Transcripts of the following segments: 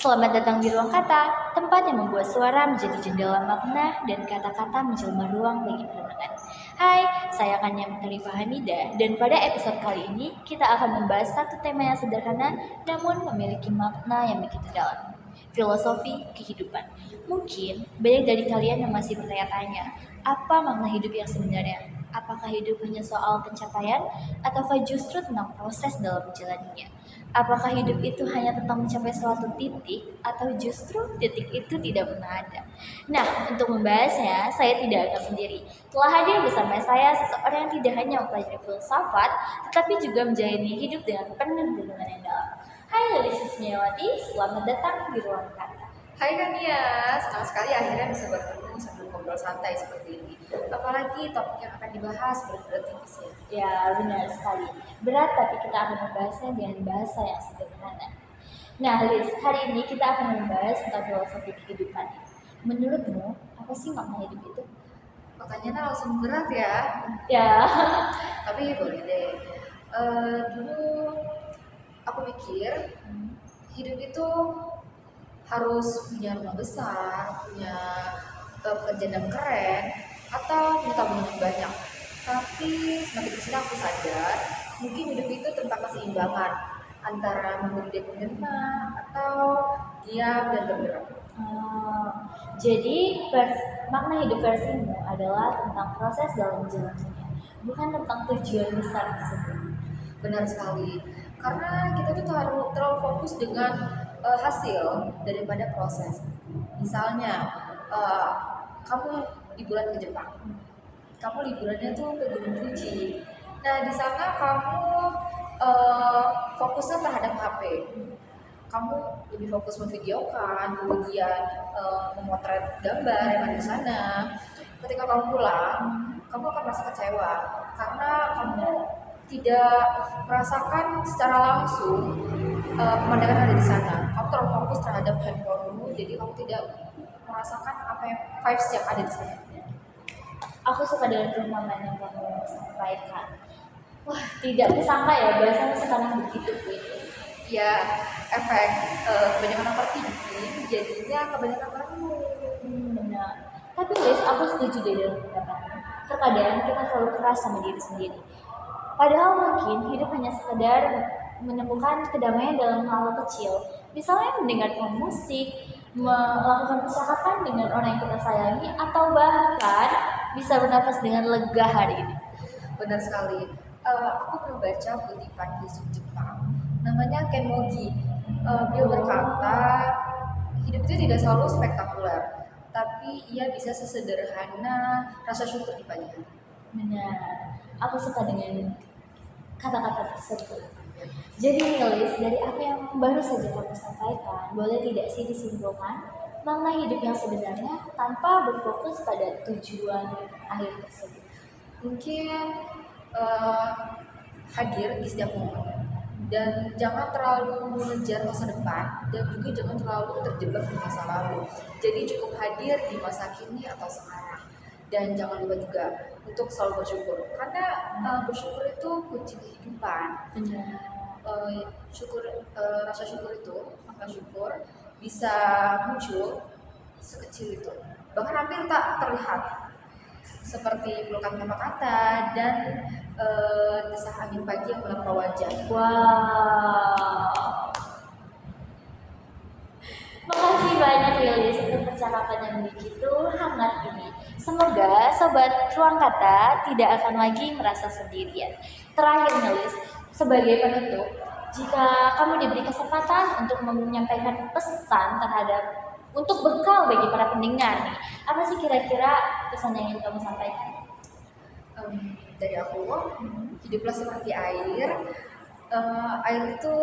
Selamat datang di Ruang Kata, tempat yang membuat suara menjadi jendela makna dan kata-kata menjelma ruang bagi perenungan. Hai, saya Kanya Mutarifah Hamida dan pada episode kali ini kita akan membahas satu tema yang sederhana namun memiliki makna yang begitu dalam. Filosofi kehidupan. Mungkin banyak dari kalian yang masih bertanya-tanya, apa makna hidup yang sebenarnya? Apakah hidup hanya soal pencapaian ataukah justru tentang proses dalam menjalaninya? Apakah hidup itu hanya tentang mencapai suatu titik atau justru titik itu tidak pernah ada? Nah, untuk membahasnya, saya tidak akan sendiri. Telah hadir bersama saya seseorang yang tidak hanya mempelajari filsafat, tetapi juga menjalani hidup dengan penuh renungan yang dalam. Hai Lili Susmiawati, selamat datang di Ruang Kata. Hai Kania, senang sekali akhirnya bisa bertemu sambil ngobrol santai seperti ini. Apalagi topik yang akan dibahas berat-berat tipis ya. Ya, benar sekali. Berat tapi kita akan membahasnya dengan bahasa yang sederhana. Nah, Liz, hari ini kita akan membahas tentang filosofi kehidupan. Menurutmu, apa sih makna hidup itu? Pertanyaannya langsung berat ya, Ya, tapi boleh deh. Dulu aku mikir hidup itu harus punya rumah besar, punya pekerjaan yang keren, atau punya tabungan yang banyak. Tapi semakin kesini aku sadar, mungkin hidup itu tentang keseimbangan antara memberi dan menerima, atau diam dan bergerak. eh, jadi makna hidup versimu adalah tentang proses dalam menjalankannya, bukan tentang tujuan besar tersebut. Benar sekali, karena kita tuh terlalu fokus dengan hasil daripada proses. Misalnya, eh, kamu liburan ke Jepang, kamu liburannya tuh ke Gunung Fuji. Nah, di sana kamu fokusnya terhadap HP. Kamu lebih fokus memvideokan, kemudian memotret gambar yang ada di sana. Ketika kamu pulang, kamu akan merasa kecewa karena kamu tidak merasakan secara langsung pemandangan yang ada di sana. Kamu terlalu fokus terhadap handphonemu, jadi kamu tidak merasakan apa yang vibes yang ada di sana. Aku suka dengan perumpamaan yang kamu sampaikan. Wah, tidak kusangka ya bahasanya sekarang begitu, Queen. Ya, efek kebanyakan overthinking jadinya kebanyakan merenung. Benar. Tapi Liz, aku setuju deh dengan pendapatmu. Terkadang kita terlalu keras sama diri sendiri. Padahal mungkin hidup hanya sekedar menemukan kedamaian dalam hal kecil. Misalnya mendengarkan musik, melakukan percakapan dengan orang yang kita sayangi, atau bahkan bisa bernafas dengan lega hari ini. Benar sekali. Aku pernah baca kutipan filsuf Jepang, namanya Kenmogi. Dia berkata, hidup itu tidak selalu spektakuler, tapi ia bisa sesederhana rasa syukur di pagi hari. Benar. Aku suka dengan kata-kata tersebut. Jadi Liz, dari apa yang baru saja kamu sampaikan, boleh tidak sih disimpulkan makna hidup yang sebenarnya tanpa berfokus pada tujuan akhir tersebut? Mungkin hadir di setiap momen, dan jangan terlalu mengejar masa depan, dan juga jangan terlalu terjebak di masa lalu. Jadi cukup hadir di masa kini atau sekarang, dan jangan lupa juga untuk selalu bersyukur, karena bersyukur itu kunci kehidupan. Benar. Rasa syukur itu, makna syukur bisa muncul sekecil itu, bahkan hampir tak terlihat, seperti pelukan kata-kata dan desah angin pagi yang menerpa wajah. Wow. Makasih banyak Lilis untuk percakapan yang begitu hangat ini. Semoga sobat Ruang Kata tidak akan lagi merasa sendirian. Terakhir Lilis, sebagai penutup, jika kamu diberi kesempatan untuk menyampaikan pesan untuk bekal bagi para pendengar nih, apa sih kira-kira pesan yang ingin kamu sampaikan? Dari aku, hiduplah seperti air. Air itu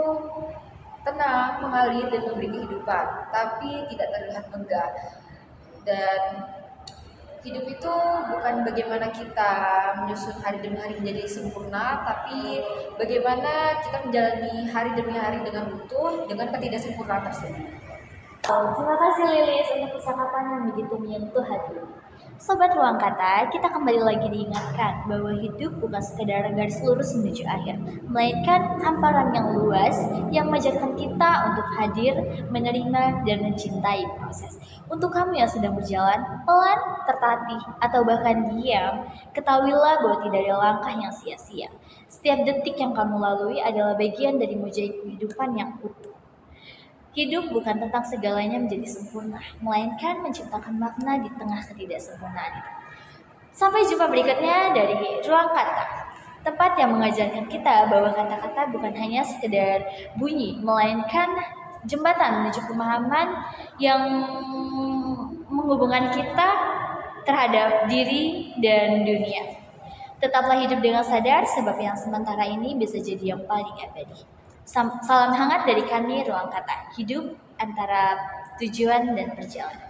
tenang, mengalir dan memberi kehidupan, tapi tidak terlihat megah. Dan hidup itu bukan bagaimana kita menyusun hari demi hari menjadi sempurna, tapi bagaimana kita menjalani hari demi hari dengan utuh, dengan ketidaksempurnaan tersebut. Terima kasih Lilis untuk percakapan yang begitu menyentuh hati. Sobat Ruang Kata, kita kembali lagi diingatkan bahwa hidup bukan sekedar garis lurus menuju akhir, melainkan hamparan yang luas yang mengajarkan kita untuk hadir, menerima, dan mencintai proses. Untuk kamu yang sedang berjalan, pelan, tertatih, atau bahkan diam, ketahuilah bahwa tidak ada langkah yang sia-sia. Setiap detik yang kamu lalui adalah bagian dari mozaik kehidupan yang utuh. Hidup bukan tentang segalanya menjadi sempurna, melainkan menciptakan makna di tengah ketidaksempurnaan itu. Sampai jumpa berikutnya dari Ruang Kata, tempat yang mengajarkan kita bahwa kata-kata bukan hanya sekedar bunyi, melainkan jembatan menuju pemahaman yang menghubungkan kita terhadap diri dan dunia. Tetaplah hidup dengan sadar, sebab yang sementara ini bisa jadi yang paling abadi. Salam hangat dari kami Ruang Kata, hidup antara tujuan dan perjalanan.